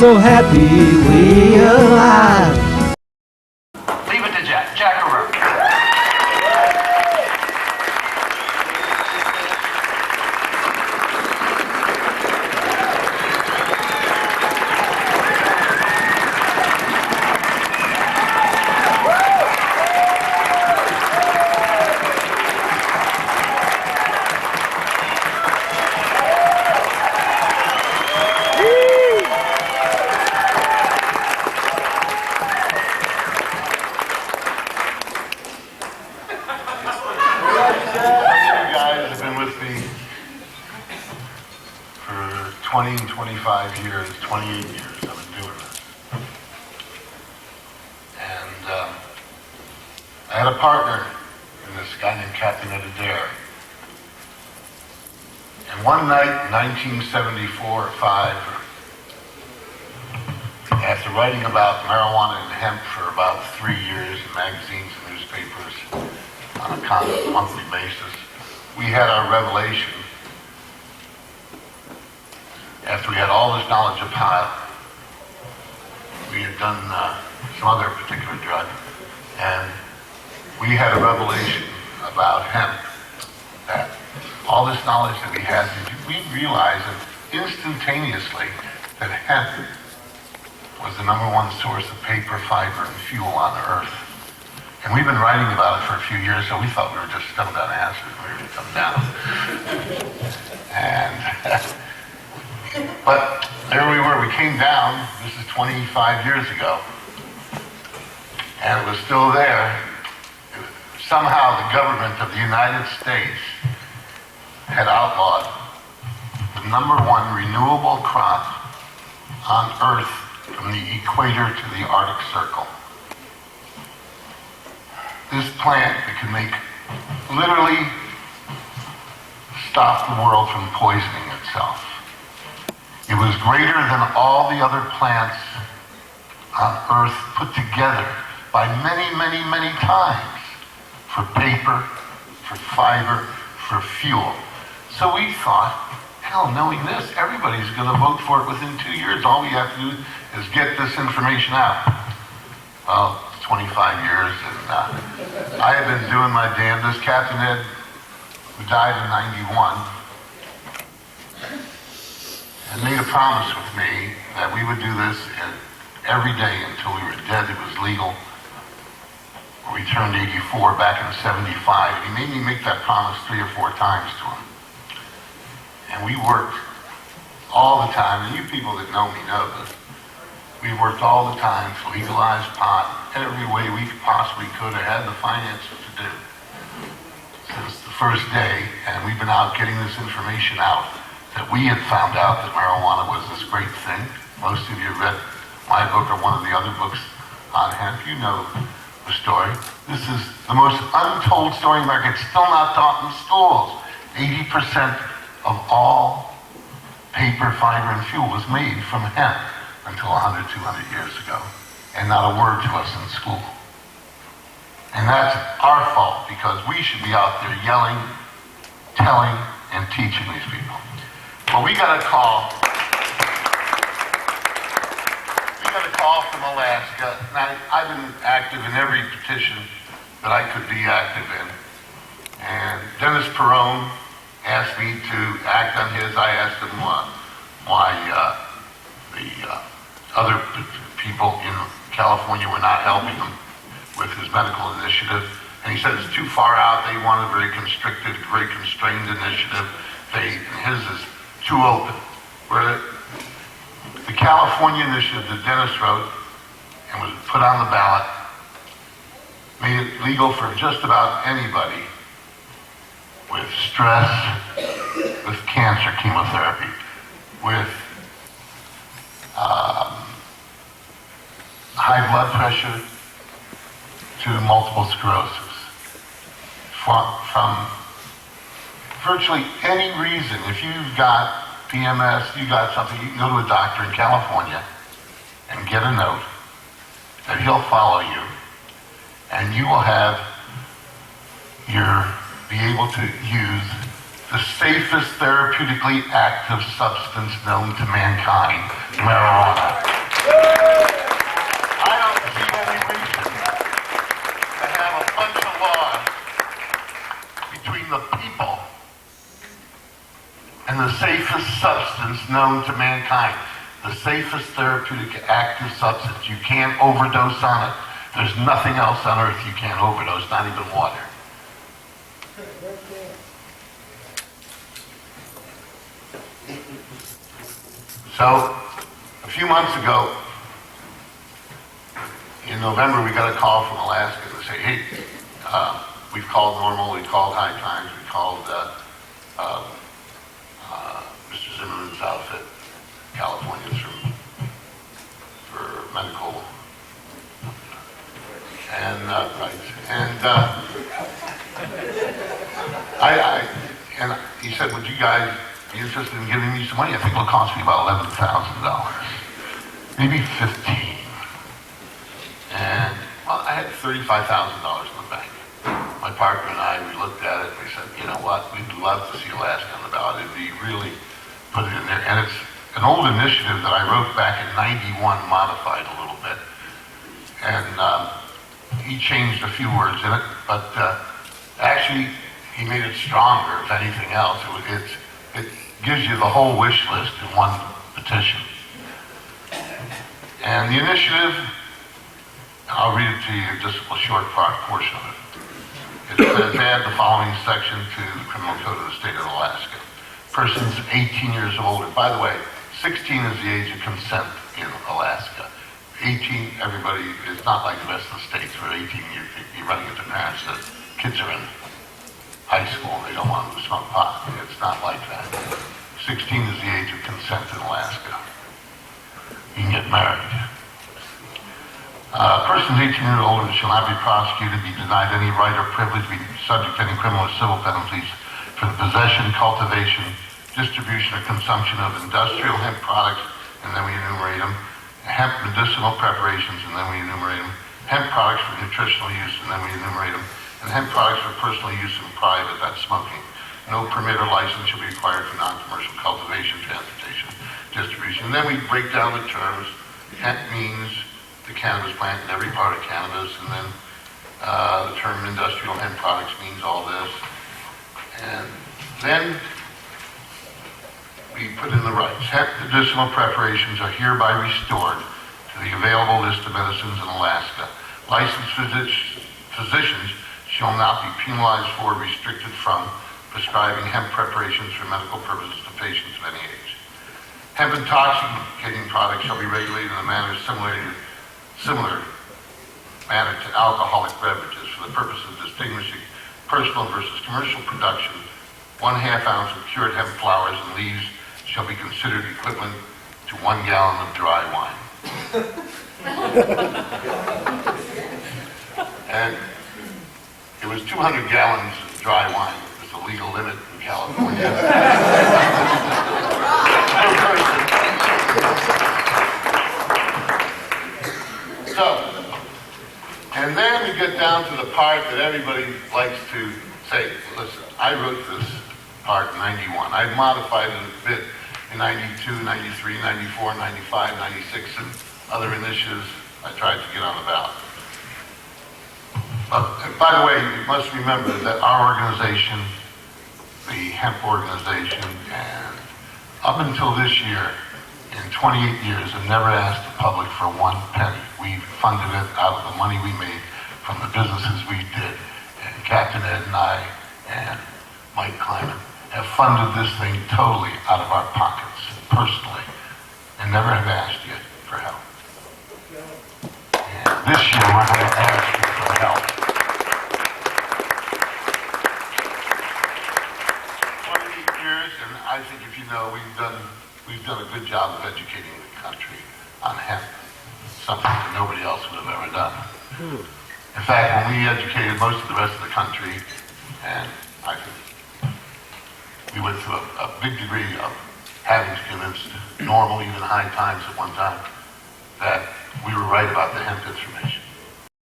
so happy we alive. Leave it to Jack. Jack HERER. For 20 and 25 years, 28 years I've been doing this. And I had a partner in this guy named Captain Adair. And one night in 1974 or 5, after writing about marijuana and hemp for about 3 years in magazines and newspapers on a constant monthly basis, we had our revelation. After we had all this knowledge of pot, we had done some other particular drug, and we had a revelation about hemp, that all this knowledge that we had, we realized that instantaneously that hemp was the #1 source of paper, fiber, and fuel on Earth. And we've been writing about it for a few years, so we thought we were just stoned on acid. We were going to come down. And but there we were, we came down, this is 25 years ago, and it was still there. Somehow the government of the United States had outlawed the #1 renewable crop on Earth from the equator to the Arctic Circle. This plant that could literally stop the world from poisoning itself. It was greater than all the other plants on Earth put together by many, many, many times for paper, for fiber, for fuel. So we thought, hell, knowing this, everybody's going to vote for it within 2 years. All we have to do is get this information out. Well, 25 years, and I have been doing my damnedest. Captain Ed, who died in 91, and made a promise with me that we would do this every day until we were dead. It was legal. We turned 84 back in 75. He made me make that promise 3 or 4 times to him. And we worked all the time, and you people that know me know this. We worked all the time to legalize pot every way we possibly could or had the finances to do. Since the first day, and we've been out getting this information out, that we had found out that marijuana was this great thing. Most of you read my book or one of the other books on hemp. You know the story. This is the most untold story in America. It's still not taught in schools. 80% of all paper, fiber, and fuel was made from hemp until 100, 200 years ago. And not a word to us in school. And that's our fault, because we should be out there yelling, telling, and teaching these people. Well, we got a call. We got a call from Alaska. Now, I've been active in every petition that I could be active in. And Dennis Perone asked me to act on his. I asked him why the other people in California were not helping him with his medical initiative. And he said it's too far out. They want a very constricted, very constrained initiative. His is too open. Where the California initiative that Dennis wrote and was put on the ballot made it legal for just about anybody with stress, with cancer chemotherapy, with high blood pressure to multiple sclerosis. From virtually any reason, if you've got PMS, you got something, you can go to a doctor in California and get a note that he'll follow you, and you will be able to use the safest therapeutically active substance known to mankind, marijuana. I don't see any reason to have a bunch of laws between the people and the safest substance known to mankind. The safest therapeutic active substance. You can't overdose on it. There's nothing else on earth you can't overdose, not even water. So, a few months ago, in November, we got a call from Alaska to say, hey, we've called Normal, we called High Times, we called Mr. Zimmerman's outfit, Californians for medical, and and he said, would you guys be interested in giving me some money? I think it'll cost me about $11,000, maybe 15. And well, I had $35,000 in the bank. My partner and I, we looked at it and we said, you know what, we'd love to see Alaska on the ballot. It'd be really put it in there. And it's an old initiative that I wrote back in '91, modified a little bit. And he changed a few words in it, but actually he made it stronger, if anything else. It gives you the whole wish list in one petition. And the initiative, I'll read it to you, just a short portion of it. It says, add the following section to the Criminal Code of the State of Alaska. Persons 18 years or older. By the way, 16 is the age of consent in Alaska. 18, everybody, is not like the rest of the states where 18, you're running into parents that kids are in high school and they don't want them to smoke pot. It's not like that. 16 is the age of consent in Alaska. You can get married. Persons 18 years or older shall not be prosecuted, be denied any right or privilege, be subject to any criminal or civil penalties for the possession, cultivation, distribution, or consumption of industrial hemp products, and then we enumerate them, hemp medicinal preparations, and then we enumerate them, hemp products for nutritional use, and then we enumerate them, and hemp products for personal use in private, that's smoking. No permit or license shall be required for non-commercial cultivation, transportation, distribution. And then we break down the terms. Hemp means the cannabis plant in every part of cannabis, and then the term industrial hemp products means all this. And then we put in the rights. Hemp medicinal preparations are hereby restored to the available list of medicines in Alaska. Licensed physicians shall not be penalized for or restricted from prescribing hemp preparations for medical purposes to patients of any age. Hemp intoxicating products shall be regulated in a manner similar manner to alcoholic beverages for the purpose of distinguishing personal versus commercial production. 1/2 ounce of cured hemp flowers and leaves shall be considered equivalent to 1 gallon of dry wine. And it was 200 gallons of dry wine. It was the legal limit in California. So, and then we get down to the part that everybody likes to say, listen, I wrote this part in '91. I modified it a bit in '92, '93, '94, '95, '96, and other initiatives I tried to get on the ballot. But, by the way, you must remember that our organization, the hemp organization, and up until this year, in 28 years, have never asked the public for 1 penny. We funded it out of the money we made from the businesses we did. And Captain Ed and I and Mike Kleiman have funded this thing totally out of our pockets, personally, and never have asked you for help. And this year, we're going to ask you for help. 28 years, and I think if you know, we've done a good job of educating the country on hemp, something that nobody else would have ever done. In fact, when we educated most of the rest of the country, and I think we went through a big degree of having to convince Normal, even High Times at one time, that we were right about the hemp information.